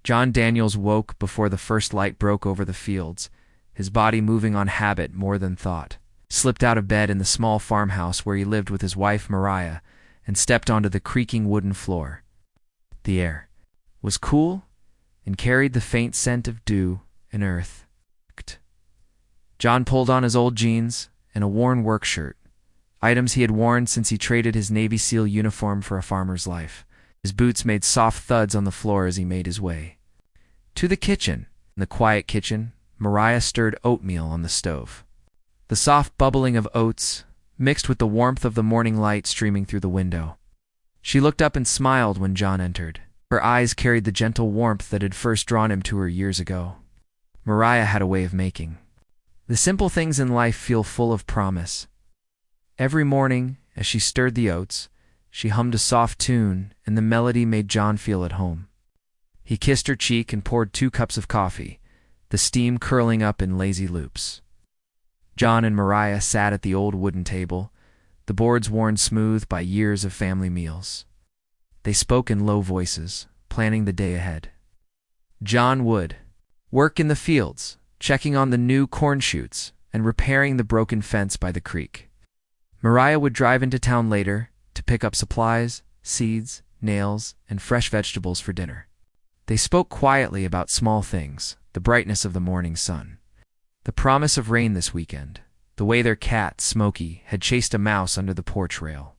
John Daniels woke before the first light broke over the fields, his body moving on habit more than thought. Slipped out of bed in the small farmhouse where he lived with his wife Mariah and stepped onto the creaking wooden floor. The air was cool and carried the faint scent of dew and earth. John pulled on his old jeans and a worn work shirt, items he had worn since he traded his Navy SEAL uniform for a farmer's life. His boots made soft thuds on the floor as he made his way to the kitchen. In the quiet kitchen, Mariah stirred oatmeal on the stove. The soft bubbling of oats mixed with the warmth of the morning light streaming through the window. She looked up and smiled when John entered. Her eyes carried the gentle warmth that had first drawn him to her years ago. Mariah had a way of making the simple things in life feel full of promise. Every morning, as she stirred the oats, she hummed a soft tune, and the melody made John feel at home. He kissed her cheek and poured 2 cups of coffee, the steam curling up in lazy loops. John and Mariah sat at the old wooden table, the boards worn smooth by years of family meals. They spoke in low voices, planning the day ahead. John would work in the fields, checking on the new corn shoots and repairing the broken fence by the creek. Mariah would drive into town later to pick up supplies, seeds, nails, and fresh vegetables for dinner. They spoke quietly about small things, the brightness of the morning sun, the promise of rain this weekend, the way their cat, Smokey, had chased a mouse under the porch rail.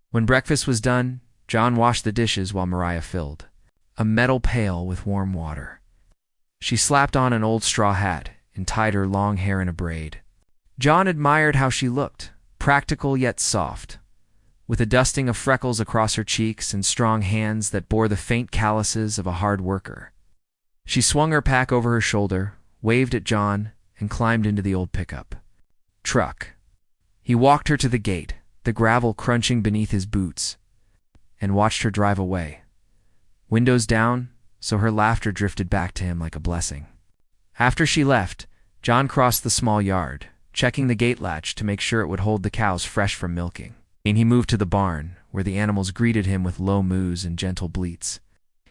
When breakfast was done, John washed the dishes while Mariah filled a metal pail with warm water. She slapped on an old straw hat and tied her long hair in a braid. John admired how she looked, practical yet soft, with a dusting of freckles across her cheeks and strong hands that bore the faint calluses of a hard worker. She swung her pack over her shoulder, waved at John, and climbed into the old pickup truck. He walked her to the gate, the gravel crunching beneath his boots, and watched her drive away. Windows down, so her laughter drifted back to him like a blessing. After she left, John crossed the small yard, checking the gate latch to make sure it would hold the cows fresh from milking. And he moved to the barn, where the animals greeted him with low moos and gentle bleats.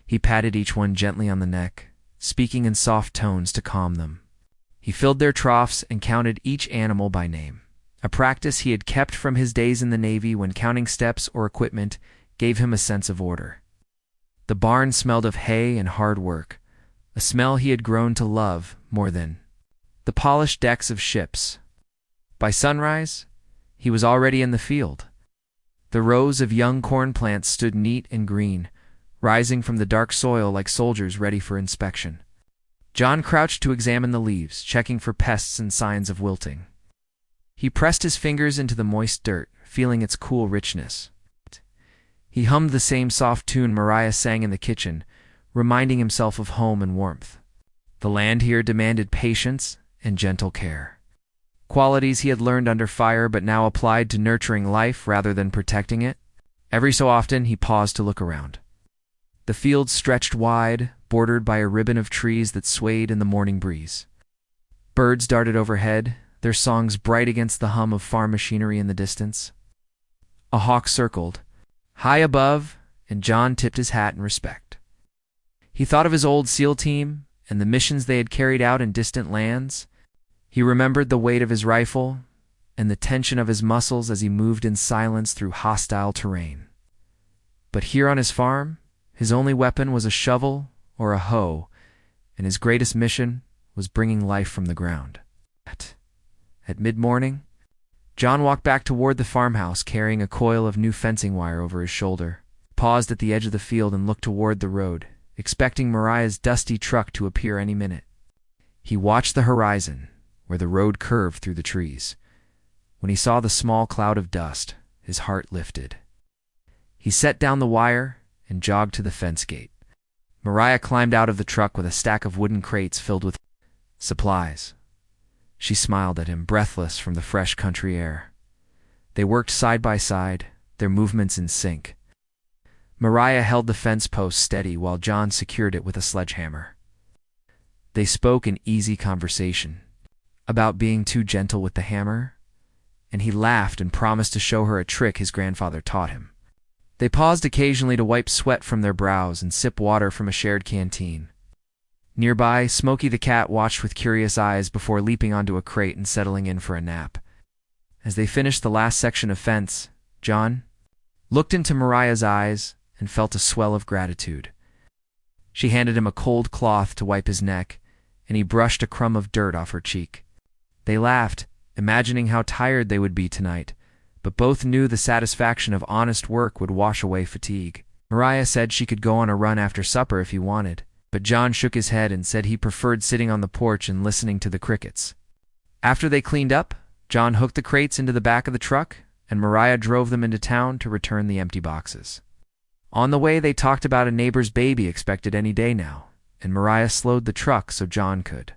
He patted each one gently on the neck, speaking in soft tones to calm them. He filled their troughs and counted each animal by name, a practice he had kept from his days in the Navy when counting steps or equipment gave him a sense of order. The barn smelled of hay and hard work, a smell he had grown to love more than the polished decks of ships. By sunrise, he was already in the field. The rows of young corn plants stood neat and green, rising from the dark soil like soldiers ready for inspection. John crouched to examine the leaves, checking for pests and signs of wilting. He pressed his fingers into the moist dirt, feeling its cool richness. He hummed the same soft tune Mariah sang in the kitchen, reminding himself of home and warmth. The land here demanded patience and gentle care, qualities he had learned under fire but now applied to nurturing life rather than protecting it. Every so often he paused to look around. The fields stretched wide, bordered by a ribbon of trees that swayed in the morning breeze. Birds darted overhead, their songs bright against the hum of farm machinery in the distance. A hawk circled high above, and John tipped his hat in respect. He thought of his old SEAL team and the missions they had carried out in distant lands. He remembered the weight of his rifle and the tension of his muscles as he moved in silence through hostile terrain. But here on his farm, his only weapon was a shovel or a hoe, and his greatest mission was bringing life from the ground. At mid-morning, John walked back toward the farmhouse carrying a coil of new fencing wire over his shoulder, paused at the edge of the field and looked toward the road, expecting Mariah's dusty truck to appear any minute. He watched the horizon, where the road curved through the trees. When he saw the small cloud of dust, his heart lifted. He set down the wire and jogged to the fence gate. Mariah climbed out of the truck with a stack of wooden crates filled with supplies. She smiled at him, breathless from the fresh country air. They worked side by side, their movements in sync. Mariah held the fence post steady while John secured it with a sledgehammer. They spoke in easy conversation about being too gentle with the hammer, and he laughed and promised to show her a trick his grandfather taught him. They paused occasionally to wipe sweat from their brows and sip water from a shared canteen. Nearby, Smokey the cat watched with curious eyes before leaping onto a crate and settling in for a nap. As they finished the last section of fence, John looked into Mariah's eyes and felt a swell of gratitude. She handed him a cold cloth to wipe his neck, and he brushed a crumb of dirt off her cheek. They laughed, imagining how tired they would be tonight, but both knew the satisfaction of honest work would wash away fatigue. Mariah said she could go on a run after supper if he wanted, but John shook his head and said he preferred sitting on the porch and listening to the crickets. After they cleaned up, John hooked the crates into the back of the truck, and Mariah drove them into town to return the empty boxes. On the way, they talked about a neighbor's baby expected any day now, and Mariah slowed the truck so John could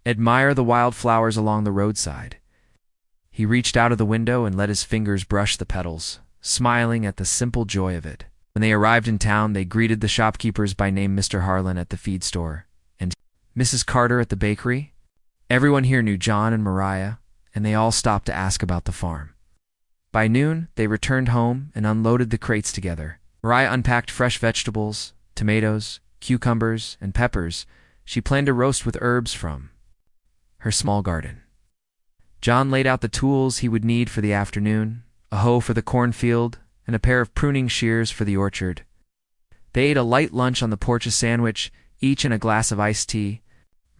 admire the wildflowers along the roadside. He reached out of the window and let his fingers brush the petals, smiling at the simple joy of it. When they arrived in town, they greeted the shopkeepers by name, Mr. Harlan at the feed store and Mrs. Carter at the bakery. Everyone here knew John and Mariah, and they all stopped to ask about the farm. By noon, they returned home and unloaded the crates together. Mariah unpacked fresh vegetables, tomatoes, cucumbers, and peppers she planned to roast with herbs from her small garden. John laid out the tools he would need for the afternoon, a hoe for the cornfield, and a pair of pruning shears for the orchard. They ate a light lunch on the porch, a sandwich, each and a glass of iced tea.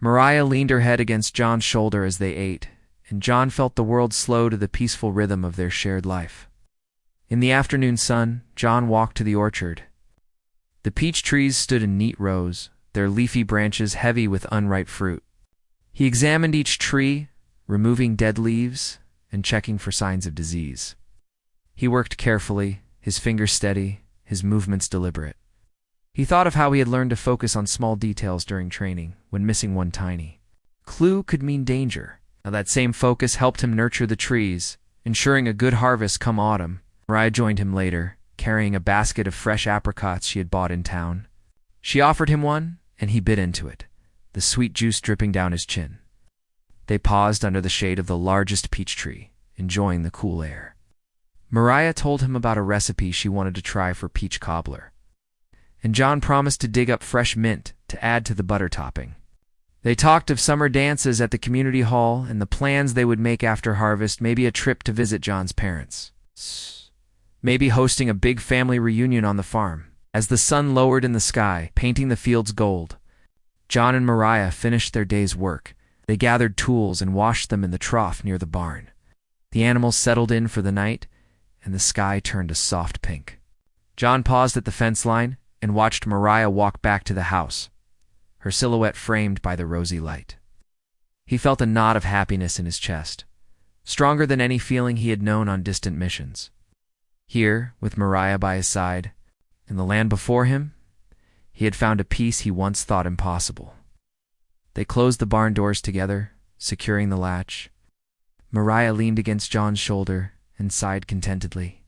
Mariah leaned her head against John's shoulder as they ate, and John felt the world slow to the peaceful rhythm of their shared life. In the afternoon sun, John walked to the orchard. The peach trees stood in neat rows, their leafy branches heavy with unripe fruit. He examined each tree, removing dead leaves and checking for signs of disease. He worked carefully, his fingers steady, his movements deliberate. He thought of how he had learned to focus on small details during training, when missing one tiny clue could mean danger. Now that same focus helped him nurture the trees, ensuring a good harvest come autumn. Mariah joined him later, carrying a basket of fresh apricots she had bought in town. She offered him one, and he bit into it, the sweet juice dripping down his chin. They paused under the shade of the largest peach tree, enjoying the cool air. Mariah told him about a recipe she wanted to try for peach cobbler, and John promised to dig up fresh mint to add to the butter topping. They talked of summer dances at the community hall and the plans they would make after harvest, maybe a trip to visit John's parents, maybe hosting a big family reunion on the farm. As the sun lowered in the sky, painting the fields gold, John and Mariah finished their day's work. They gathered tools and washed them in the trough near the barn. The animals settled in for the night, and the sky turned a soft pink. John paused at the fence line and watched Mariah walk back to the house, her silhouette framed by the rosy light. He felt a knot of happiness in his chest, stronger than any feeling he had known on distant missions. Here, with Mariah by his side, in the land before him, he had found a peace he once thought impossible. They closed the barn doors together, securing the latch. Mariah leaned against John's shoulder and sighed contentedly.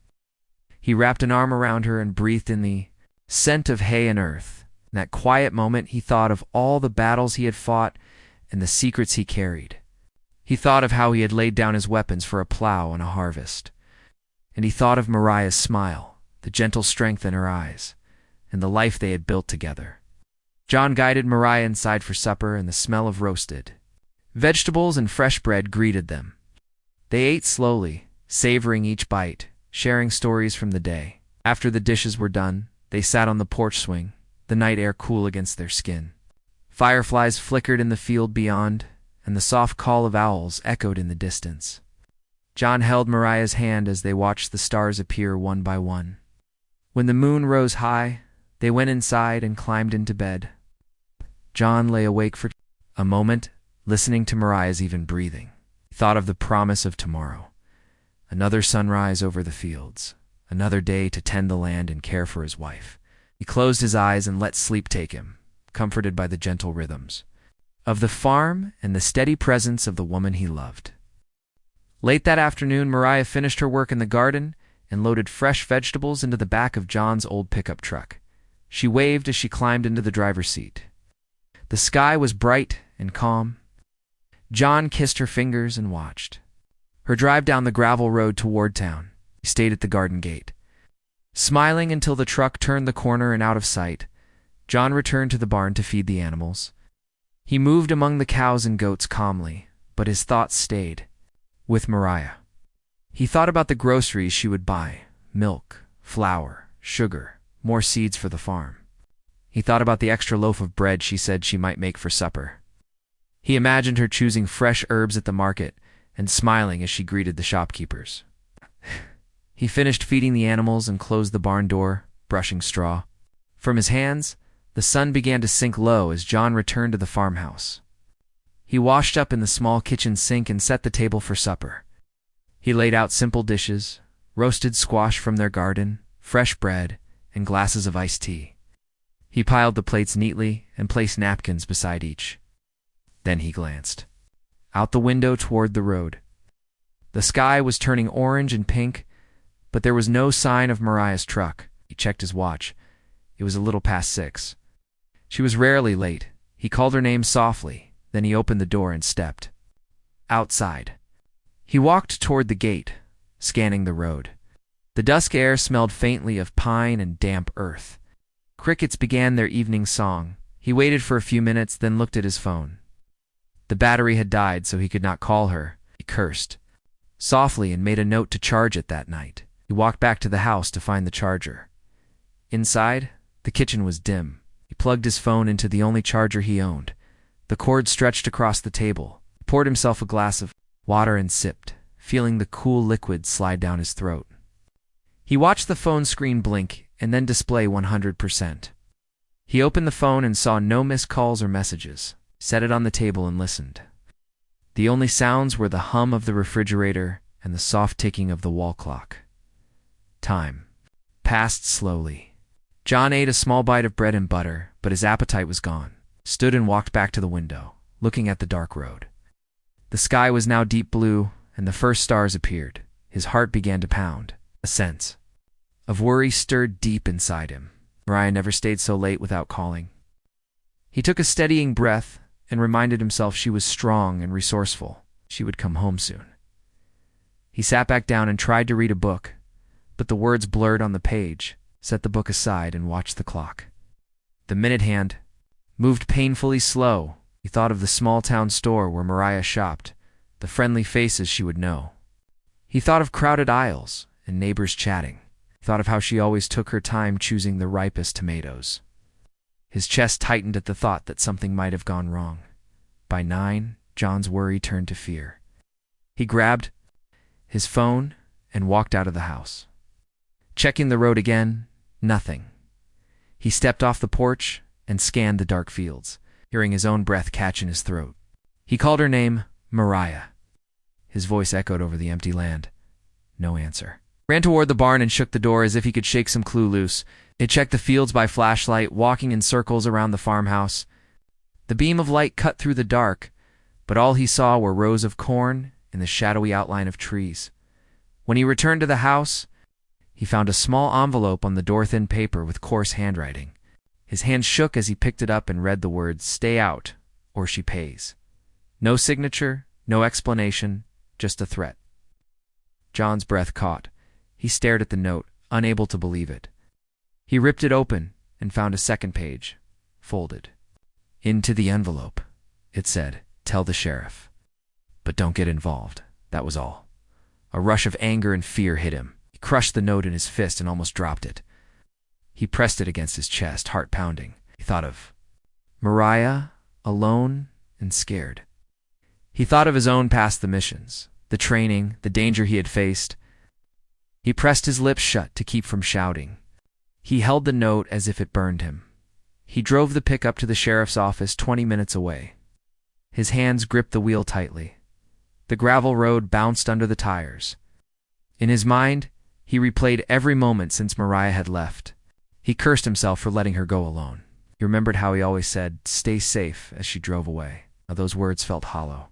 He wrapped an arm around her and breathed in the scent of hay and earth. In that quiet moment, he thought of all the battles he had fought and the secrets he carried. He thought of how he had laid down his weapons for a plow and a harvest. And he thought of Mariah's smile, the gentle strength in her eyes, and the life they had built together. John guided Mariah inside for supper, and the smell of roasted vegetables and fresh bread greeted them. They ate slowly, savoring each bite, sharing stories from the day. After the dishes were done, they sat on the porch swing, the night air cool against their skin. Fireflies flickered in the field beyond, and the soft call of owls echoed in the distance. John held Mariah's hand as they watched the stars appear one by one. When the moon rose high, they went inside and climbed into bed. John lay awake for a moment, listening to Mariah's even breathing. He thought of the promise of tomorrow. Another sunrise over the fields, another day to tend the land and care for his wife. He closed his eyes and let sleep take him, comforted by the gentle rhythms of the farm and the steady presence of the woman he loved. Late that afternoon, Mariah finished her work in the garden and loaded fresh vegetables into the back of John's old pickup truck. She waved as she climbed into the driver's seat. The sky was bright and calm. John kissed her fingers and watched her drive down the gravel road toward town. He stayed at the garden gate, smiling until the truck turned the corner and out of sight. John returned to the barn to feed the animals. He moved among the cows and goats calmly, but his thoughts stayed with Mariah. He thought about the groceries she would buy: milk, flour, sugar, more seeds for the farm. He thought about the extra loaf of bread she said she might make for supper. He imagined her choosing fresh herbs at the market and smiling as she greeted the shopkeepers. He finished feeding the animals and closed the barn door, brushing straw. From his hands, the sun began to sink low as John returned to the farmhouse. He washed up in the small kitchen sink and set the table for supper. He laid out simple dishes: roasted squash from their garden, fresh bread, and glasses of iced tea. He piled the plates neatly and placed napkins beside each. Then he glanced out the window toward the road. The sky was turning orange and pink, but there was no sign of Mariah's truck. He checked his watch. It was a little past 6. She was rarely late. He called her name softly, then he opened the door and stepped outside. He walked toward the gate, scanning the road. The dusk air smelled faintly of pine and damp earth. Crickets began their evening song. He waited for a few minutes, then looked at his phone. The battery had died, so he could not call her. He cursed softly and made a note to charge it that night. He walked back to the house to find the charger. Inside, the kitchen was dim. He plugged his phone into the only charger he owned. The cord stretched across the table. He poured himself a glass of water and sipped, feeling the cool liquid slide down his throat. He watched the phone screen blink and then display 100%. He opened the phone and saw no missed calls or messages. Set it on the table and listened. The only sounds were the hum of the refrigerator and the soft ticking of the wall clock. Time passed slowly. John ate a small bite of bread and butter, but his appetite was gone. Stood and walked back to the window, looking at the dark road. The sky was now deep blue, and the first stars appeared. His heart began to pound. A sense of worry stirred deep inside him. Mariah never stayed so late without calling. He took a steadying breath and reminded himself she was strong and resourceful. She would come home soon. He sat back down and tried to read a book, but the words blurred on the page. Set the book aside and watched the clock. The minute hand moved painfully slow. He thought of the small-town store where Mariah shopped, the friendly faces she would know. He thought of crowded aisles and neighbors chatting. He thought of how she always took her time choosing the ripest tomatoes. His chest tightened at the thought that something might have gone wrong. By 9, John's worry turned to fear. He grabbed his phone and walked out of the house. Checking the road again, nothing. He stepped off the porch and scanned the dark fields, hearing his own breath catch in his throat. He called her name, Mariah. His voice echoed over the empty land. No answer. Ran toward the barn and shook the door as if he could shake some clue loose. He checked the fields by flashlight, walking in circles around the farmhouse. The beam of light cut through the dark, but all he saw were rows of corn and the shadowy outline of trees. When he returned to the house, he found a small envelope on the door-thin paper with coarse handwriting. His hand shook as he picked it up and read the words, "Stay out, or she pays." No signature, no explanation, just a threat. John's breath caught. He stared at the note, unable to believe it. He ripped it open and found a second page, folded. Into the envelope, it said, "Tell the sheriff. But don't get involved." That was all. A rush of anger and fear hit him. He crushed the note in his fist and almost dropped it. He pressed it against his chest, heart pounding. He thought of Mariah, alone and scared. He thought of his own past missions, the training, the danger he had faced. He pressed his lips shut to keep from shouting. He held the note as if it burned him. He drove the pickup to the sheriff's office 20 minutes away. His hands gripped the wheel tightly. The gravel road bounced under the tires. In his mind, he replayed every moment since Mariah had left. He cursed himself for letting her go alone. He remembered how he always said, "Stay safe," as she drove away. Now those words felt hollow.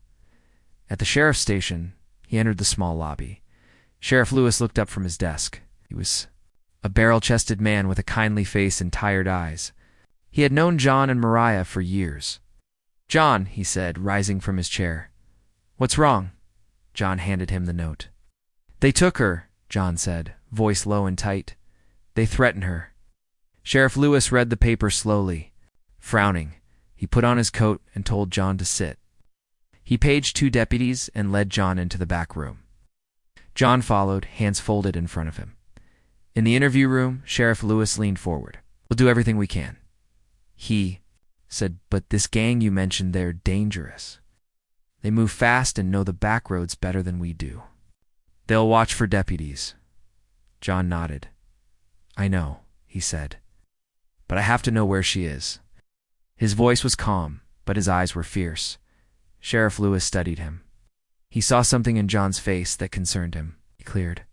At the sheriff's station, he entered the small lobby. Sheriff Lewis looked up from his desk. He was a barrel-chested man with a kindly face and tired eyes. He had known John and Mariah for years. "John," he said, rising from his chair. "What's wrong?" John handed him the note. "They took her," John said, voice low and tight. "They threaten her." Sheriff Lewis read the paper slowly. Frowning, he He put on his coat and told John to sit. He paged 2 deputies and led John into the back room. John followed, hands folded in front of him. In the interview room, Sheriff Lewis leaned forward. "We'll do everything we can." He said, "But this gang you mentioned, they're dangerous. They move fast and know the back roads better than we do." "They'll watch for deputies." John nodded. "I know," he said. "But I have to know where she is." His voice was calm, but his eyes were fierce. Sheriff Lewis studied him. He saw something in John's face that concerned him. He cleared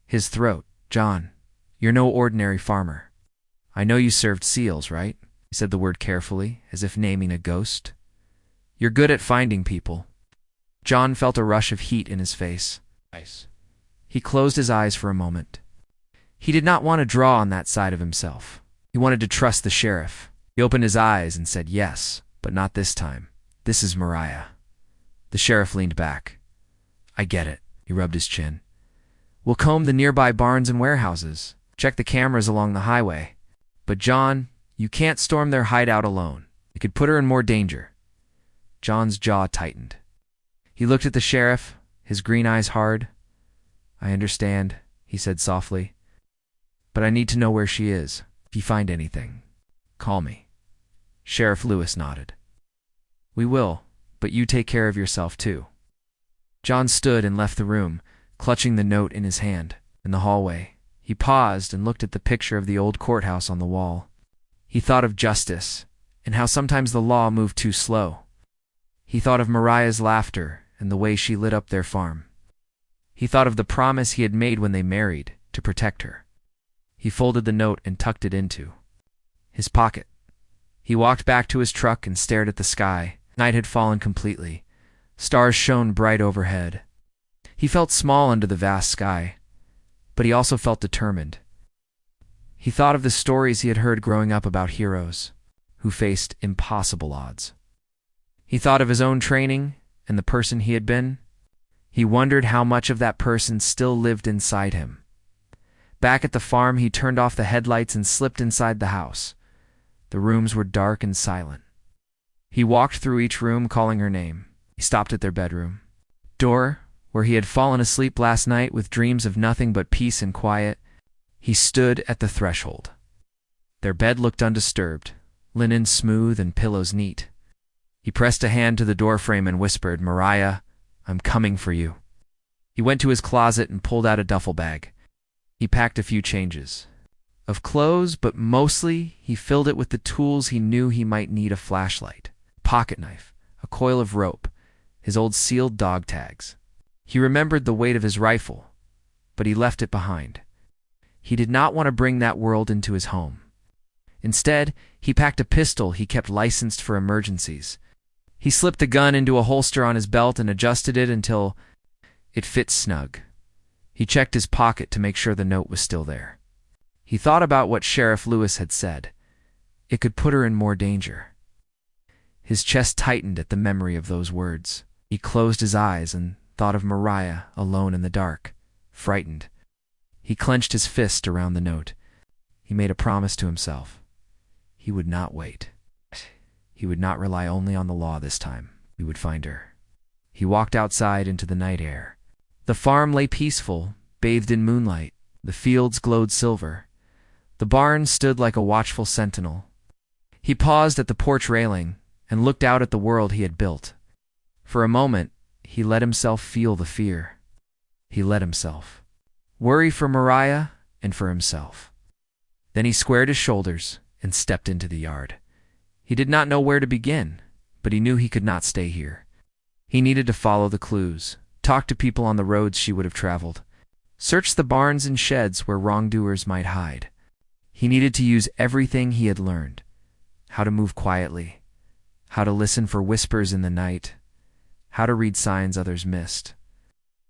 his throat. "John, you're no ordinary farmer. I know you served seals, right?" He said the word carefully, as if naming a ghost. "You're good at finding people." John felt a rush of heat in his face. He closed his eyes for a moment. He did not want to draw on that side of himself. He wanted to trust the sheriff. He opened his eyes and said yes, but not this time. "This is Mariah." The sheriff leaned back. "I get it." He rubbed his chin. "We'll comb the nearby barns and warehouses, check the cameras along the highway. But John, you can't storm their hideout alone. It could put her in more danger." John's jaw tightened. He looked at the sheriff, his green eyes hard. "I understand," he said softly. "But I need to know where she is. If you find anything, call me." Sheriff Lewis nodded. "We will, but you take care of yourself too." John stood and left the room, clutching the note in his hand. In the hallway, he paused and looked at the picture of the old courthouse on the wall. He thought of justice, and how sometimes the law moved too slow. He thought of Mariah's laughter and the way she lit up their farm. He thought of the promise he had made when they married, to protect her. He folded the note and tucked it into his pocket. He walked back to his truck and stared at the sky. Night had fallen completely. Stars shone bright overhead. He felt small under the vast sky, but he also felt determined. He thought of the stories he had heard growing up about heroes who faced impossible odds. He thought of his own training and the person he had been. He wondered how much of that person still lived inside him. Back at the farm, he turned off the headlights and slipped inside the house. The rooms were dark and silent. He walked through each room, calling her name. He stopped at their bedroom door, where he had fallen asleep last night with dreams of nothing but peace and quiet. He stood at the threshold. Their bed looked undisturbed, linen smooth and pillows neat. He pressed a hand to the doorframe and whispered, "Mariah, I'm coming for you." He went to his closet and pulled out a duffel bag. He packed a few changes of clothes, but mostly he filled it with the tools he knew he might need: a flashlight, a pocket knife, a coil of rope, his old sealed dog tags. He remembered the weight of his rifle, but he left it behind. He did not want to bring that world into his home. Instead, he packed a pistol he kept licensed for emergencies. He slipped the gun into a holster on his belt and adjusted it until it fit snug. He checked his pocket to make sure the note was still there. He thought about what Sheriff Lewis had said. It could put her in more danger. His chest tightened at the memory of those words. He closed his eyes and thought of Mariah alone in the dark, frightened. He clenched his fist around the note. He made a promise to himself. He would not wait. He would not rely only on the law this time. He would find her. He walked outside into the night air. The farm lay peaceful, bathed in moonlight. The fields glowed silver. The barn stood like a watchful sentinel. He paused at the porch railing and looked out at the world he had built. For a moment, he let himself feel the fear. He let himself worry for Mariah and for himself. Then he squared his shoulders and stepped into the yard. He did not know where to begin, but he knew he could not stay here. He needed to follow the clues, talk to people on the roads she would have traveled, search the barns and sheds where wrongdoers might hide. He needed to use everything he had learned: how to move quietly, how to listen for whispers in the night, how to read signs others missed.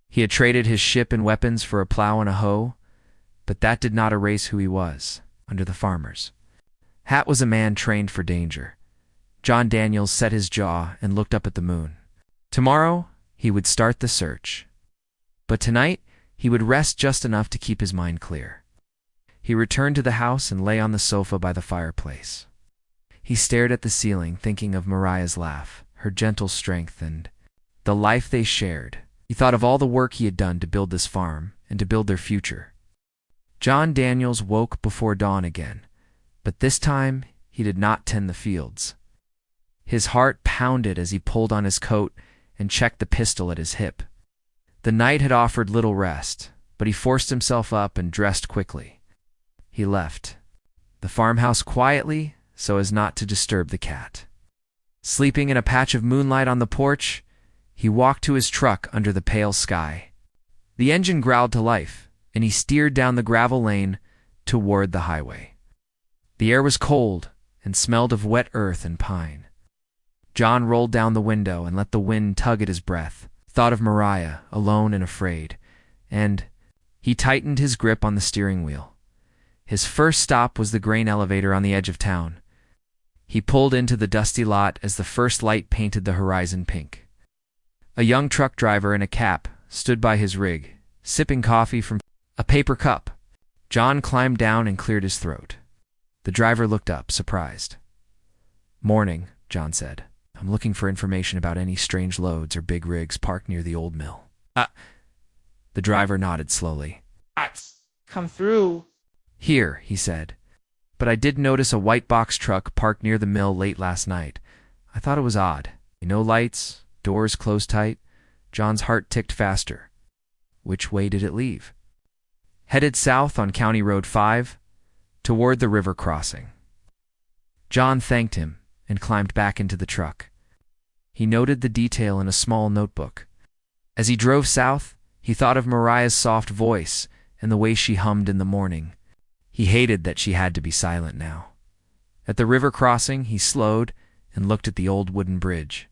He had traded his ship and weapons for a plow and a hoe, but that did not erase who he was under the farmers. Hat was a man trained for danger. John Daniels set his jaw and looked up at the moon. Tomorrow, he would start the search. But tonight, he would rest just enough to keep his mind clear. He returned to the house and lay on the sofa by the fireplace. He stared at the ceiling, thinking of Mariah's laugh, her gentle strength, and the life they shared. He thought of all the work he had done to build this farm and to build their future. John Daniels woke before dawn again, but this time he did not tend the fields. His heart pounded as he pulled on his coat and checked the pistol at his hip. The night had offered little rest, but he forced himself up and dressed quickly. He left the farmhouse quietly so as not to disturb the cat. Sleeping in a patch of moonlight on the porch, he walked to his truck under the pale sky. The engine growled to life, and he steered down the gravel lane toward the highway. The air was cold and smelled of wet earth and pine. John rolled down the window and let the wind tug at his breath, thought of Mariah, alone and afraid, and he tightened his grip on the steering wheel. His first stop was the grain elevator on the edge of town. He pulled into the dusty lot as the first light painted the horizon pink. A young truck driver in a cap stood by his rig, sipping coffee from a paper cup. John climbed down and cleared his throat. The driver looked up, surprised. "Morning," John said. "I'm looking for information about any strange loads or big rigs parked near the old mill." The driver nodded slowly. Come through. "Here," he said. "But I did notice a white box truck parked near the mill late last night. I thought it was odd. No lights, doors closed tight." John's heart ticked faster. Which way did it leave? Headed south on County Road 5, toward the river crossing. John thanked him and climbed back into the truck. He noted the detail in a small notebook. As he drove south, he thought of Mariah's soft voice and the way she hummed in the morning. He hated that she had to be silent now. At the river crossing, he slowed and looked at the old wooden bridge.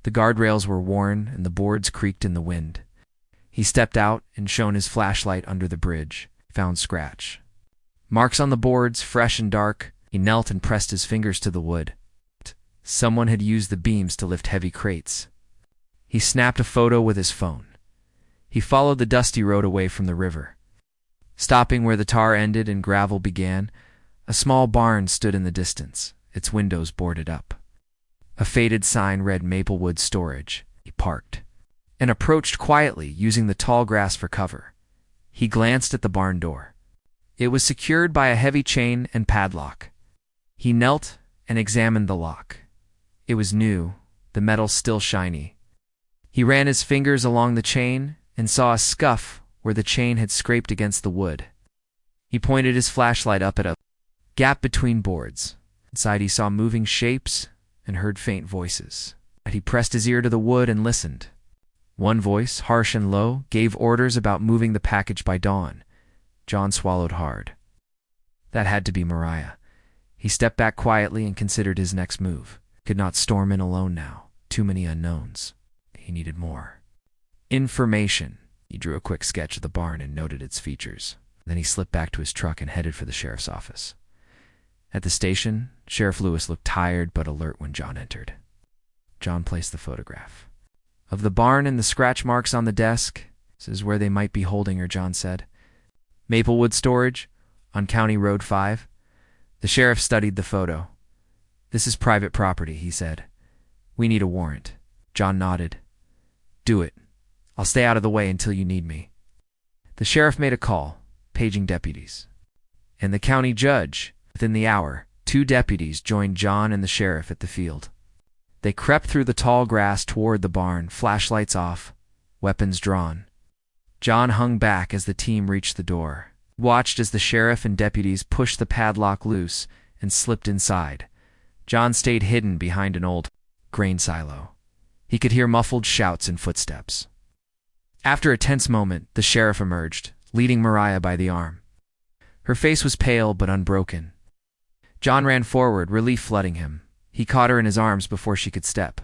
The guardrails were worn and the boards creaked in the wind. He stepped out and shone his flashlight under the bridge, found scratch marks on the boards, fresh and dark. He knelt and pressed his fingers to the wood. Someone had used the beams to lift heavy crates. He snapped a photo with his phone. He followed the dusty road away from the river. Stopping where the tar ended and gravel began, a small barn stood in the distance, its windows boarded up. A faded sign read Maplewood Storage. He parked and approached quietly, using the tall grass for cover. He glanced at the barn door. It was secured by a heavy chain and padlock. He knelt and examined the lock. It was new, the metal still shiny. He ran his fingers along the chain and saw a scuff where the chain had scraped against the wood. He pointed his flashlight up at a gap between boards. Inside he saw moving shapes and heard faint voices. He pressed his ear to the wood and listened. One voice, harsh and low, gave orders about moving the package by dawn. John swallowed hard. That had to be Mariah. He stepped back quietly and considered his next move. Could not storm in alone now. Too many unknowns. He needed more information. He drew a quick sketch of the barn and noted its features. Then he slipped back to his truck and headed for the sheriff's office. At the station, Sheriff Lewis looked tired but alert when John entered. John placed the photograph of the barn and the scratch marks on the desk. "This is where they might be holding her," John said. "Maplewood Storage, on County Road 5. The sheriff studied the photo. "This is private property," he said. "We need a warrant." John nodded. "Do it. I'll stay out of the way until you need me." The sheriff made a call, paging deputies. And the county judge. Within the hour, 2 deputies joined John and the sheriff at the field. They crept through the tall grass toward the barn, flashlights off, weapons drawn. John hung back as the team reached the door, watched as the sheriff and deputies pushed the padlock loose and slipped inside. John stayed hidden behind an old grain silo. He could hear muffled shouts and footsteps. After a tense moment, the sheriff emerged, leading Mariah by the arm. Her face was pale but unbroken. John ran forward, relief flooding him. He caught her in his arms before she could step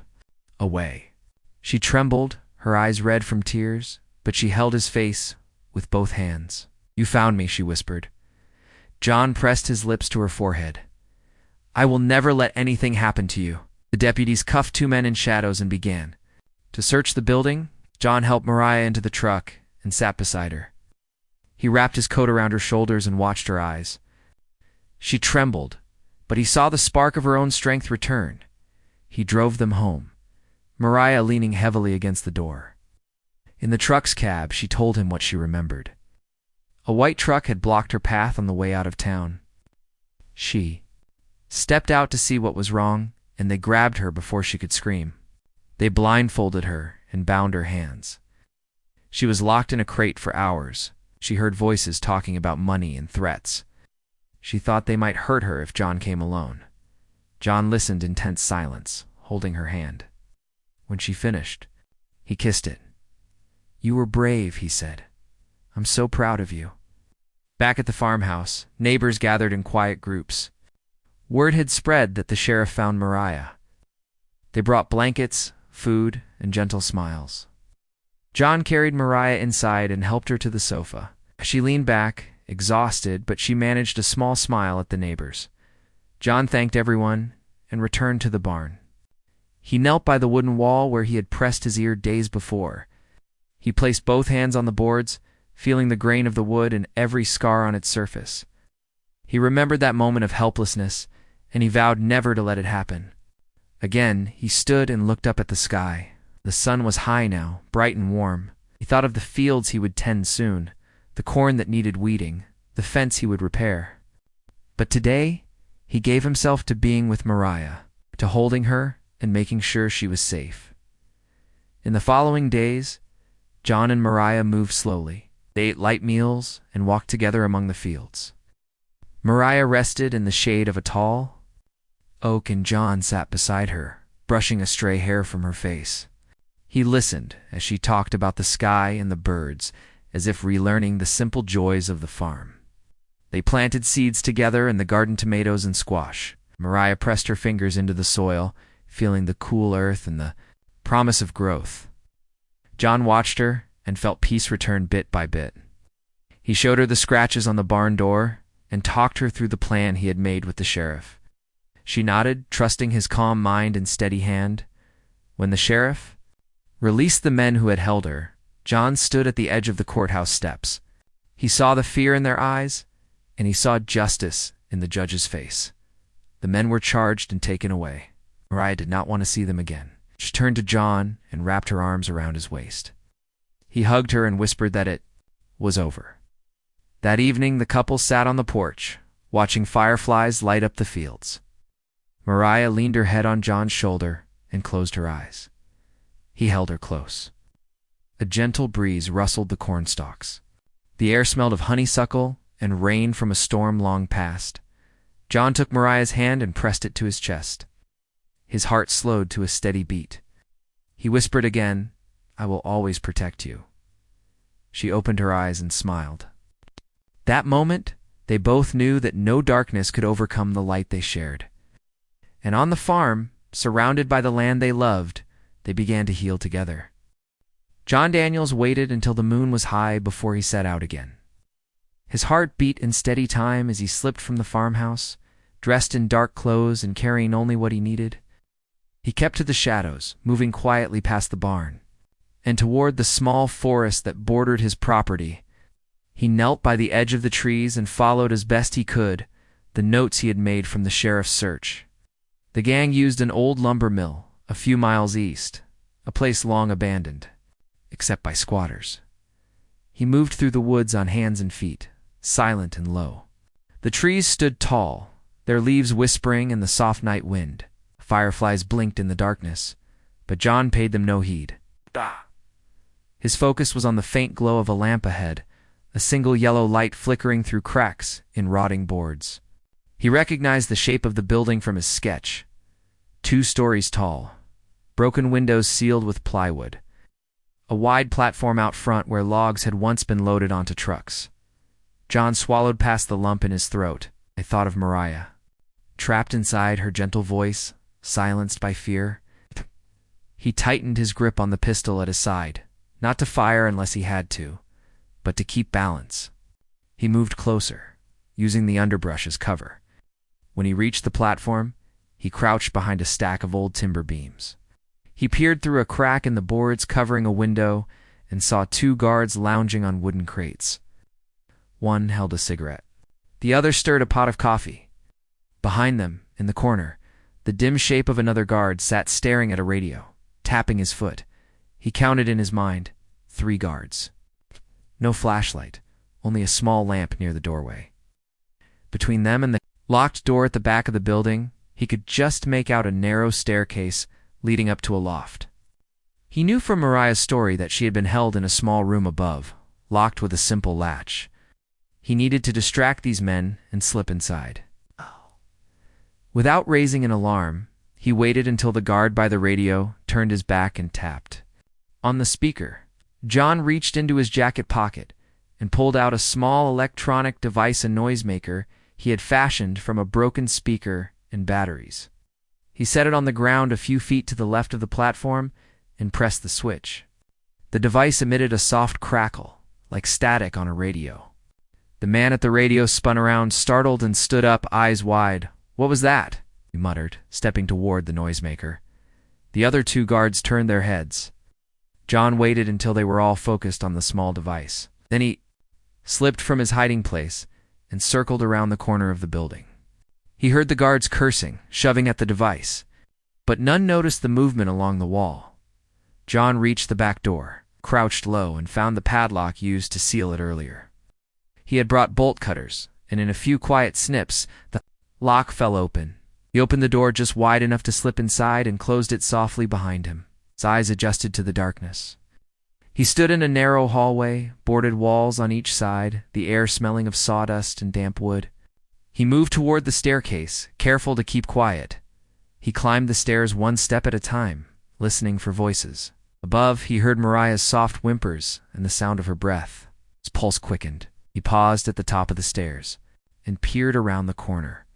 away. She trembled, her eyes red from tears, but she held his face with both hands. "You found me," she whispered. John pressed his lips to her forehead. "I will never let anything happen to you." The deputies cuffed 2 men in shadows and began to search the building. John helped Mariah into the truck and sat beside her. He wrapped his coat around her shoulders and watched her eyes. She trembled, but But he saw the spark of her own strength return. He drove them home, Mariah leaning heavily against the door. In the truck's cab, she told him what she remembered. A white truck had blocked her path on the way out of town. She stepped out to see what was wrong, and they grabbed her before she could scream. They blindfolded her and bound her hands. She was locked in a crate for hours. She heard voices talking about money and threats. She thought they might hurt her if John came alone. John listened in tense silence, holding her hand. When she finished, he kissed it. "You were brave," he said. "I'm so proud of you." Back at the farmhouse, neighbors gathered in quiet groups. Word had spread that the sheriff found Mariah. They brought blankets, food, and gentle smiles. John carried Mariah inside and helped her to the sofa. She leaned back, exhausted, but she managed a small smile at the neighbors. John thanked everyone and returned to the barn. He knelt by the wooden wall where he had pressed his ear days before. He placed both hands on the boards, feeling the grain of the wood and every scar on its surface. He remembered that moment of helplessness, and he vowed never to let it happen. Again, he stood and looked up at the sky. The sun was high now, bright and warm. He thought of the fields he would tend soon, the corn that needed weeding, the fence he would repair. But today, he gave himself to being with Mariah, to holding her and making sure she was safe. In the following days, John and Mariah moved slowly. They ate light meals and walked together among the fields. Mariah rested in the shade of a tall oak, and John sat beside her, brushing a stray hair from her face. He listened as she talked about the sky and the birds, as if relearning the simple joys of the farm. They planted seeds together in the garden, tomatoes and squash. Mariah pressed her fingers into the soil, feeling the cool earth and the promise of growth. John watched her and felt peace return bit by bit. He showed her the scratches on the barn door and talked her through the plan he had made with the sheriff. She nodded, trusting his calm mind and steady hand. When the sheriff released the men who had held her, John stood at the edge of the courthouse steps. He saw the fear in their eyes, and he saw justice in the judge's face. The men were charged and taken away. Mariah did not want to see them again. She turned to John and wrapped her arms around his waist. He hugged her and whispered that it was over. That evening, the couple sat on the porch, watching fireflies light up the fields. Mariah leaned her head on John's shoulder and closed her eyes. He held her close. A gentle breeze rustled the cornstalks. The air smelled of honeysuckle and rain from a storm long past. John took Mariah's hand and pressed it to his chest. His heart slowed to a steady beat. He whispered again, "I will always protect you." She opened her eyes and smiled. That moment, they both knew that no darkness could overcome the light they shared. And on the farm, surrounded by the land they loved, they began to heal together. John Daniels waited until the moon was high before he set out again. His heart beat in steady time as he slipped from the farmhouse, dressed in dark clothes and carrying only what he needed. He kept to the shadows, moving quietly past the barn, and toward the small forest that bordered his property. He knelt by the edge of the trees and followed as best he could the notes he had made from the sheriff's search. The gang used an old lumber mill a few miles east, a place long abandoned, except by squatters. He moved through the woods on hands and feet, silent and low. The trees stood tall, their leaves whispering in the soft night wind. Fireflies blinked in the darkness, but John paid them no heed. His focus was on the faint glow of a lamp ahead, a single yellow light flickering through cracks in rotting boards. He recognized the shape of the building from his sketch. 2 stories tall, broken windows sealed with plywood. A wide platform out front where logs had once been loaded onto trucks. John swallowed past the lump in his throat. I thought of Mariah, trapped inside her gentle voice, silenced by fear. He tightened his grip on the pistol at his side, not to fire unless he had to, but to keep balance. He moved closer, using the underbrush as cover. When he reached the platform, he crouched behind a stack of old timber beams. He peered through a crack in the boards covering a window and saw 2 guards lounging on wooden crates. One held a cigarette. The other stirred a pot of coffee. Behind them, In the corner, the dim shape of another guard sat staring at a radio, tapping his foot. He counted in his mind, 3 guards. No flashlight, only a small lamp near the doorway. Between them and the locked door at the back of the building, he could just make out a narrow staircase leading up to a loft. He knew from Mariah's story that she had been held in a small room above, locked with a simple latch. He needed to distract these men and slip inside. Without raising an alarm, he waited until the guard by the radio turned his back and tapped. On the speaker, John reached into his jacket pocket and pulled out a small electronic device, a noisemaker he had fashioned from a broken speaker and batteries. He set it on the ground a few feet to the left of the platform and pressed the switch. The device emitted a soft crackle, like static on a radio. The man at the radio spun around, startled, and stood up, eyes wide. "What was that?" he muttered, stepping toward the noisemaker. The other 2 guards turned their heads. John waited until they were all focused on the small device. Then he slipped from his hiding place and circled around the corner of the building. He heard the guards cursing, shoving at the device, but none noticed the movement along the wall. John reached the back door, crouched low, and found the padlock used to seal it earlier. He had brought bolt cutters, and in a few quiet snips, the lock fell open. He opened the door just wide enough to slip inside and closed it softly behind him. His eyes adjusted to the darkness. He stood in a narrow hallway, boarded walls on each side, the air smelling of sawdust and damp wood. He moved toward the staircase, careful to keep quiet. He climbed the stairs 1 step at a time, listening for voices. Above, he heard Mariah's soft whimpers and the sound of her breath. His pulse quickened. He paused at the top of the stairs and peered around the corner.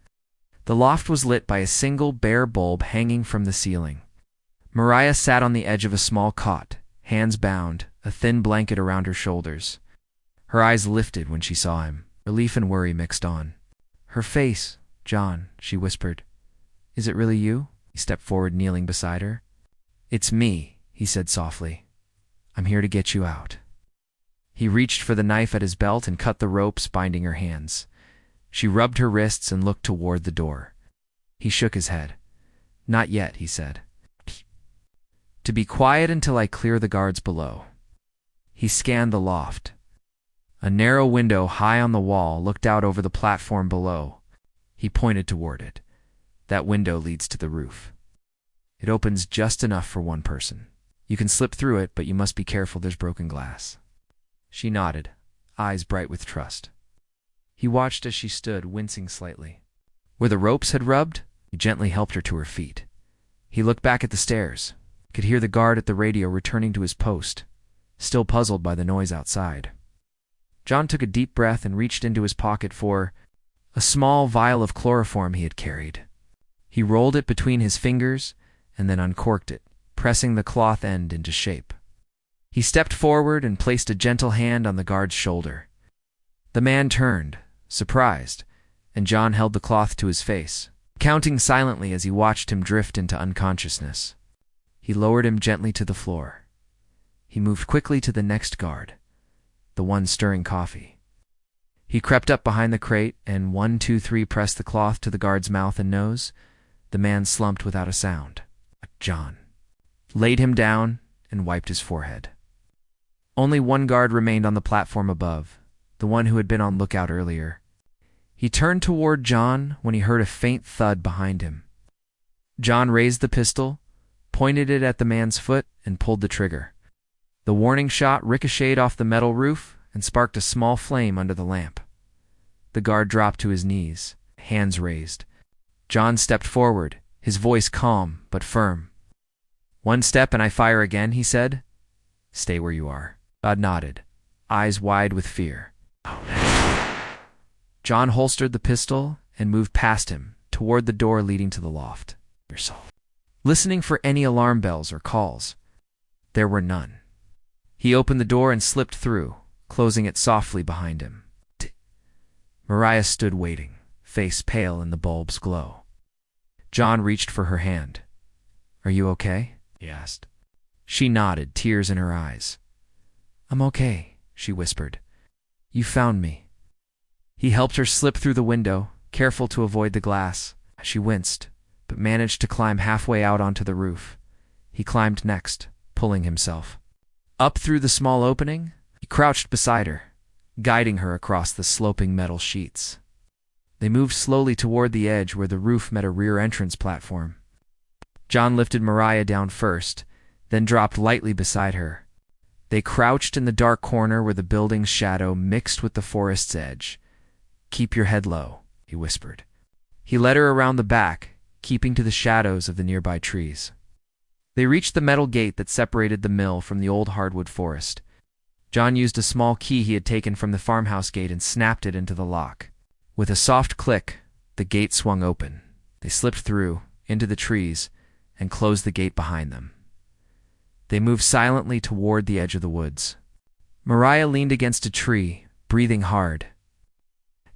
The loft was lit by a single bare bulb hanging from the ceiling. Mariah sat on the edge of a small cot, hands bound, a thin blanket around her shoulders. Her eyes lifted when she saw him, relief and worry mixed on. "Her face, John," she whispered. "Is it really you?" He stepped forward, kneeling beside her. "It's me," he said softly. "I'm here to get you out." He reached for the knife at his belt and cut the ropes binding her hands. She rubbed her wrists and looked toward the door. He shook his head. "Not yet," he said. "To be quiet until I clear the guards below." He scanned the loft. A narrow window high on the wall looked out over the platform below. He pointed toward it. "That window leads to the roof. It opens just enough for 1 person. You can slip through it, but you must be careful, there's broken glass." She nodded, eyes bright with trust. He watched as she stood, wincing slightly. Where the ropes had rubbed, he gently helped her to her feet. He looked back at the stairs, could hear the guard at the radio returning to his post, still puzzled by the noise outside. John took a deep breath and reached into his pocket for a small vial of chloroform he had carried. He rolled it between his fingers and then uncorked it, pressing the cloth end into shape. He stepped forward and placed a gentle hand on the guard's shoulder. The man turned, surprised, and John held the cloth to his face, counting silently as he watched him drift into unconsciousness. He lowered him gently to the floor. He moved quickly to the next guard, the one stirring coffee. He crept up behind the crate and 1, 2, 3 pressed the cloth to the guard's mouth and nose. The man slumped without a sound. John laid him down and wiped his forehead. Only 1 guard remained on the platform above, the one who had been on lookout earlier. He turned toward John when he heard a faint thud behind him. John raised the pistol, pointed it at the man's foot, and pulled the trigger. The warning shot ricocheted off the metal roof and sparked a small flame under the lamp. The guard dropped to his knees, hands raised. John stepped forward, his voice calm but firm. "1 step and I fire again," he said. "Stay where you are." God nodded, eyes wide with fear. John holstered the pistol and moved past him, toward the door leading to the loft. Listening for any alarm bells or calls. There were none. He opened the door and slipped through, closing it softly behind him. Mariah stood waiting, face pale in the bulb's glow. John reached for her hand. "Are you okay?" he asked. She nodded, tears in her eyes. "I'm okay," she whispered. "You found me." He helped her slip through the window, careful to avoid the glass. She winced, but managed to climb halfway out onto the roof. He climbed next, pulling himself. Up through the small opening, he crouched beside her, guiding her across the sloping metal sheets. They moved slowly toward the edge where the roof met a rear entrance platform. John lifted Mariah down first, then dropped lightly beside her. They crouched in the dark corner where the building's shadow mixed with the forest's edge. "Keep your head low," he whispered. He led her around the back, keeping to the shadows of the nearby trees. They reached the metal gate that separated the mill from the old hardwood forest. John used a small key he had taken from the farmhouse gate and snapped it into the lock. With a soft click, the gate swung open. They slipped through, into the trees, and closed the gate behind them. They moved silently toward the edge of the woods. Mariah leaned against a tree, breathing hard.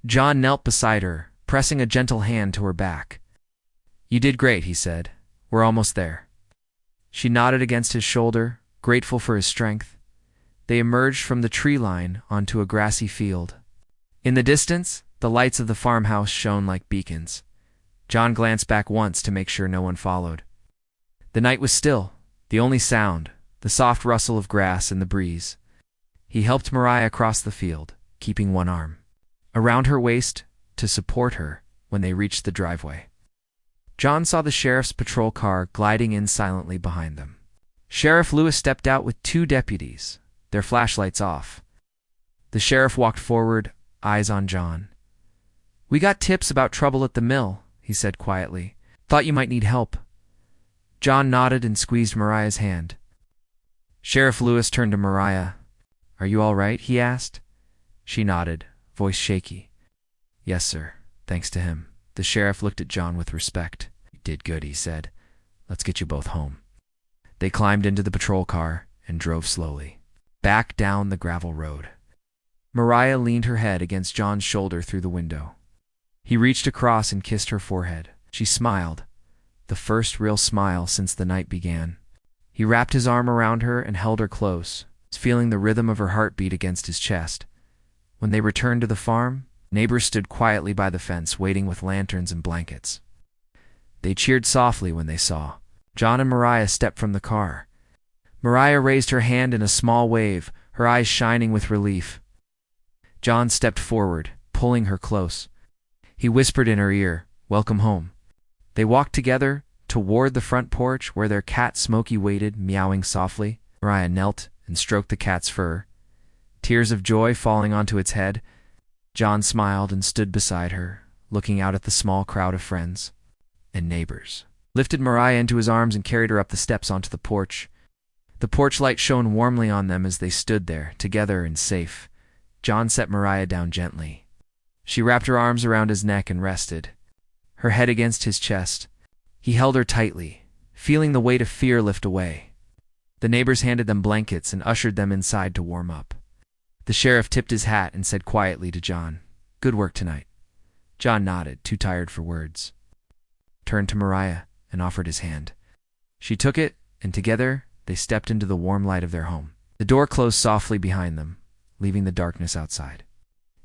John knelt beside her, pressing a gentle hand to her back. "You did great," he said. "We're almost there." She nodded against his shoulder, grateful for his strength. They emerged from the tree line onto a grassy field. In the distance, the lights of the farmhouse shone like beacons. John glanced back once to make sure no one followed. The night was still, the only sound, the soft rustle of grass in the breeze. He helped Mariah across the field, keeping one arm around her waist to support her when they reached the driveway. John saw the sheriff's patrol car gliding in silently behind them. Sheriff Lewis stepped out with 2 deputies, their flashlights off. The sheriff walked forward, eyes on John. "We got tips about trouble at the mill," he said quietly. "Thought you might need help." John nodded and squeezed Mariah's hand. Sheriff Lewis turned to Mariah. "Are you all right?" he asked. She nodded, voice shaky. "Yes, sir. Thanks to him." The sheriff looked at John with respect. "You did good," he said. "Let's get you both home." They climbed into the patrol car and drove slowly, back down the gravel road. Mariah leaned her head against John's shoulder through the window. He reached across and kissed her forehead. She smiled, the first real smile since the night began. He wrapped his arm around her and held her close, feeling the rhythm of her heartbeat against his chest. When they returned to the farm, neighbors stood quietly by the fence, waiting with lanterns and blankets. They cheered softly when they saw John and Mariah step from the car. Mariah raised her hand in a small wave, her eyes shining with relief. John stepped forward, pulling her close. He whispered in her ear, "Welcome home." They walked together toward the front porch where their cat Smokey waited, meowing softly. Mariah knelt and stroked the cat's fur, tears of joy falling onto its head. John smiled and stood beside her, looking out at the small crowd of friends and neighbors. Lifted Mariah into his arms and carried her up the steps onto the porch. The porch light shone warmly on them as they stood there, together and safe. John set Mariah down gently. She wrapped her arms around his neck and rested, her head against his chest. He held her tightly, feeling the weight of fear lift away. The neighbors handed them blankets and ushered them inside to warm up. The sheriff tipped his hat and said quietly to John, "Good work tonight." John nodded, too tired for words. Turned to Mariah and offered his hand. She took it, and together they stepped into the warm light of their home. The door closed softly behind them, leaving the darkness outside.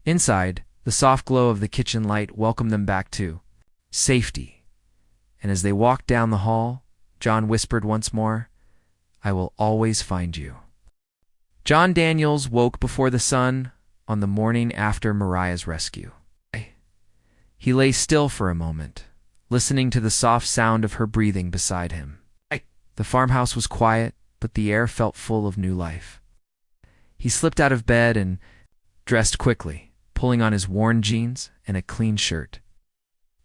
Inside, the soft glow of the kitchen light welcomed them back to safety. And as they walked down the hall, John whispered once more, "I will always find you." John Daniels woke before the sun on the morning after Mariah's rescue. He lay still for a moment, listening to the soft sound of her breathing beside him. The farmhouse was quiet, but the air felt full of new life. He slipped out of bed and dressed quickly, pulling on his worn jeans and a clean shirt.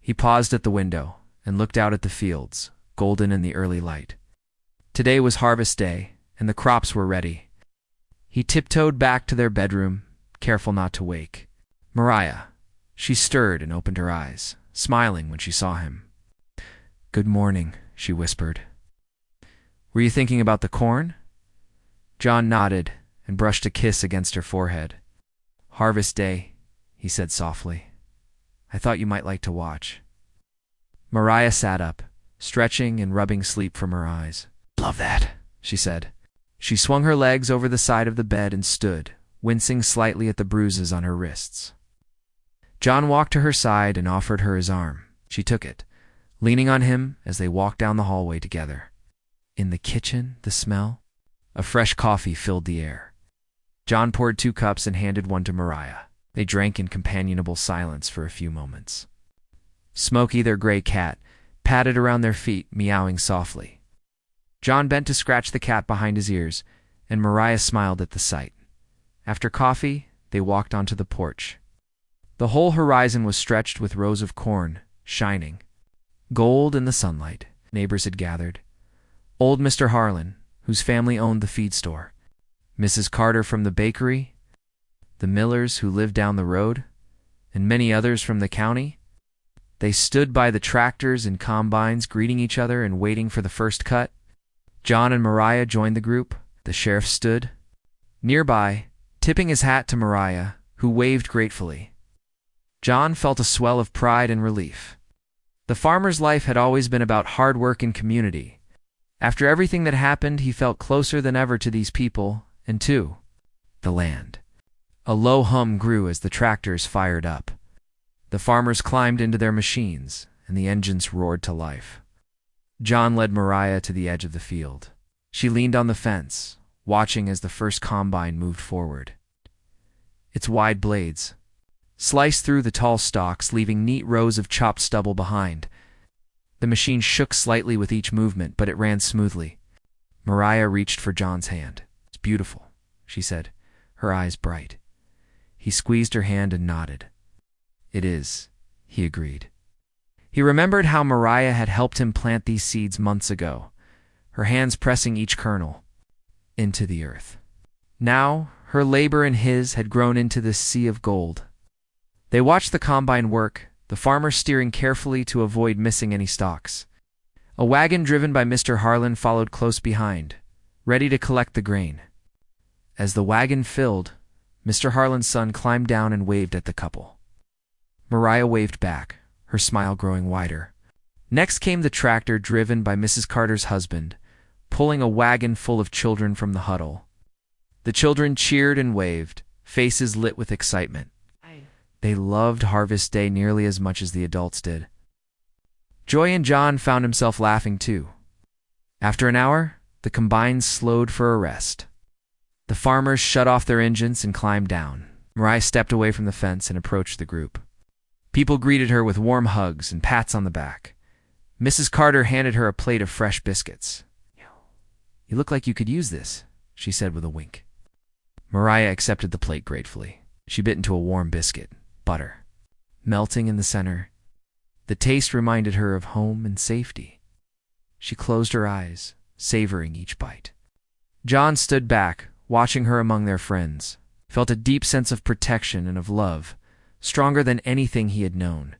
He paused at the window and looked out at the fields, golden in the early light. Today was harvest day, and the crops were ready. He tiptoed back to their bedroom, careful not to wake Mariah. She stirred and opened her eyes, smiling when she saw him. "Good morning," she whispered. "Were you thinking about the corn?" John nodded and brushed a kiss against her forehead. "Harvest day," he said softly. "I thought you might like to watch." Mariah sat up, stretching and rubbing sleep from her eyes. "Love that," she said. She swung her legs over the side of the bed and stood, wincing slightly at the bruises on her wrists. John walked to her side and offered her his arm. She took it, leaning on him as they walked down the hallway together. In the kitchen, the smell of fresh coffee filled the air. John poured 2 cups and handed one to Mariah. They drank in companionable silence for a few moments. Smokey, their gray cat, padded around their feet, meowing softly. John bent to scratch the cat behind his ears, and Mariah smiled at the sight. After coffee, they walked onto the porch. The whole horizon was stretched with rows of corn, shining gold in the sunlight. Neighbors had gathered. Old Mr. Harlan, whose family owned the feed store, Mrs. Carter from the bakery, the Millers who lived down the road, and many others from the county. They stood by the tractors and combines, greeting each other and waiting for the first cut. John and Mariah joined the group. The sheriff stood nearby, tipping his hat to Mariah, who waved gratefully. John felt a swell of pride and relief. The farmer's life had always been about hard work and community. After everything that happened, he felt closer than ever to these people and to the land. A low hum grew as the tractors fired up. The farmers climbed into their machines, and the engines roared to life. John led Mariah to the edge of the field. She leaned on the fence, watching as the first combine moved forward. Its wide blades sliced through the tall stalks, leaving neat rows of chopped stubble behind. The machine shook slightly with each movement, but it ran smoothly. Mariah reached for John's hand. "It's beautiful," she said, her eyes bright. He squeezed her hand and nodded. "It is," he agreed. He remembered how Mariah had helped him plant these seeds months ago, her hands pressing each kernel into the earth. Now, her labor and his had grown into this sea of gold. They watched the combine work, the farmer steering carefully to avoid missing any stalks. A wagon driven by Mr. Harlan followed close behind, ready to collect the grain. As the wagon filled, Mr. Harlan's son climbed down and waved at the couple. Mariah waved back, her smile growing wider. Next came the tractor driven by Mrs. Carter's husband, pulling a wagon full of children from the huddle. The children cheered and waved, faces lit with excitement. They loved Harvest Day nearly as much as the adults did. Joy and John found himself laughing too. After an hour, the combines slowed for a rest. The farmers shut off their engines and climbed down. Mariah stepped away from the fence and approached the group. People greeted her with warm hugs and pats on the back. Mrs. Carter handed her a plate of fresh biscuits. "You look like you could use this," she said with a wink. Mariah accepted the plate gratefully. She bit into a warm biscuit, butter melting in the center. The taste reminded her of home and safety. She closed her eyes, savoring each bite. John stood back, watching her among their friends, felt a deep sense of protection and of love, stronger than anything he had known.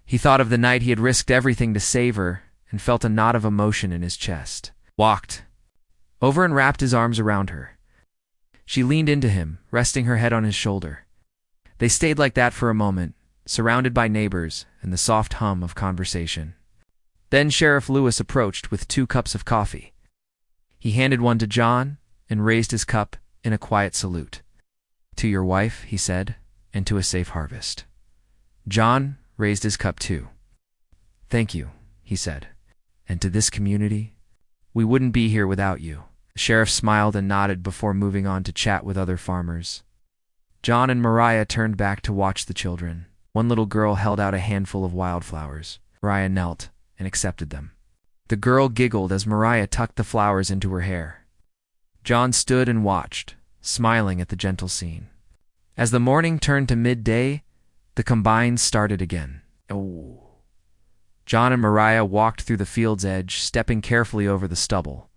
He thought of the night he had risked everything to save her and felt a knot of emotion in his chest. Walked over and wrapped his arms around her. She leaned into him, resting her head on his shoulder. They stayed like that for a moment, surrounded by neighbors and the soft hum of conversation. Then Sheriff Lewis approached with 2 cups of coffee. He handed one to John and raised his cup in a quiet salute. "To your wife," he said, "and to a safe harvest." John raised his cup too. "Thank you," he said, "and to this community. We wouldn't be here without you." The sheriff smiled and nodded before moving on to chat with other farmers. John and Mariah turned back to watch the children. One little girl held out a handful of wildflowers. Mariah knelt and accepted them. The girl giggled as Mariah tucked the flowers into her hair. John stood and watched, smiling at the gentle scene. As the morning turned to midday, the combines started again. Oh. John and Mariah walked through the field's edge, stepping carefully over the stubble.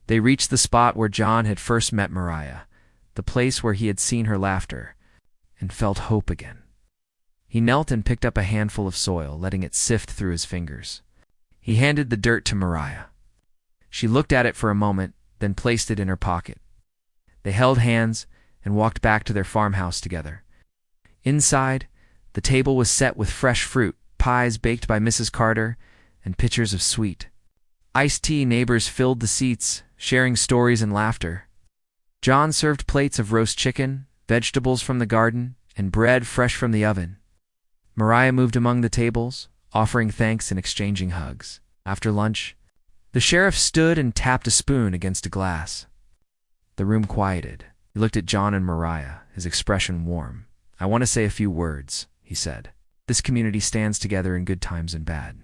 They reached the spot where John had first met Mariah, the place where he had seen her laughter, and felt hope again. He knelt and picked up a handful of soil, letting it sift through his fingers. He handed the dirt to Mariah. She looked at it for a moment, then placed it in her pocket. They held hands and walked back to their farmhouse together. Inside, the table was set with fresh fruit, pies baked by Mrs. Carter, and pitchers of sweet iced tea. Neighbors filled the seats, sharing stories and laughter. John served plates of roast chicken, vegetables from the garden, and bread fresh from the oven. Mariah moved among the tables, offering thanks and exchanging hugs. After lunch, the sheriff stood and tapped a spoon against a glass. The room quieted. He looked at John and Mariah, his expression warm. "I want to say a few words," he said. "This community stands together in good times and bad.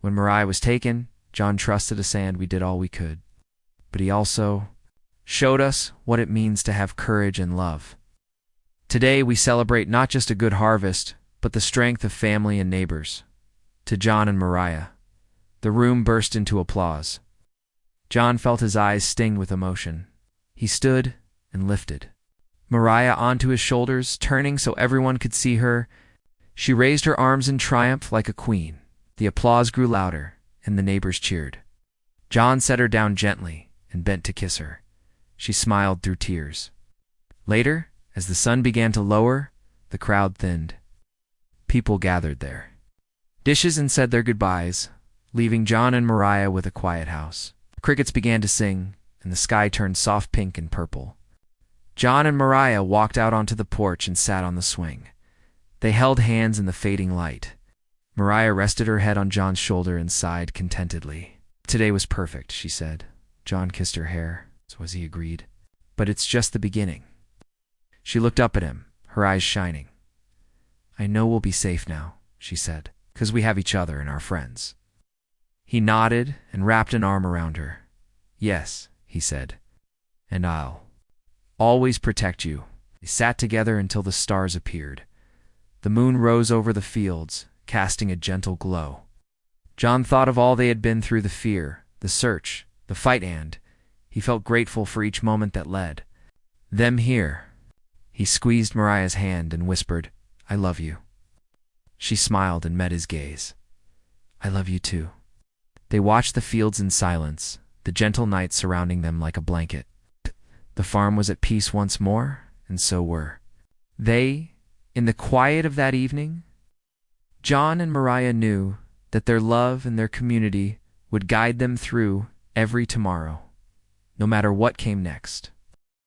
When Mariah was taken, John trusted us and we did all we could. But he also showed us what it means to have courage and love. Today we celebrate not just a good harvest, but the strength of family and neighbors." To John and Mariah, the room burst into applause. John felt his eyes sting with emotion. He stood and lifted Mariah onto his shoulders, turning so everyone could see her. She raised her arms in triumph like a queen. The applause grew louder, and the neighbors cheered. John set her down gently and bent to kiss her. She smiled through tears. Later, as the sun began to lower, the crowd thinned. People gathered there. Dishes and said their goodbyes, leaving John and Mariah with a quiet house. Crickets began to sing, and the sky turned soft pink and purple. John and Mariah walked out onto the porch and sat on the swing. They held hands in the fading light. Mariah rested her head on John's shoulder and sighed contentedly. "Today was perfect," she said. John kissed her hair, as he agreed. "But it's just the beginning." She looked up at him, her eyes shining. "I know we'll be safe now," she said, "'cause we have each other and our friends." He nodded and wrapped an arm around her. "Yes," he said, "and I'll always protect you." They sat together until the stars appeared. The moon rose over the fields, casting a gentle glow. John thought of all they had been through, the fear, the search, the fight, and he felt grateful for each moment that led them here. He squeezed Mariah's hand and whispered, "I love you." She smiled and met his gaze. "I love you too." They watched the fields in silence, the gentle night surrounding them like a blanket. The farm was at peace once more, and so were they. In the quiet of that evening, John and Mariah knew that their love and their community would guide them through every tomorrow, no matter what came next.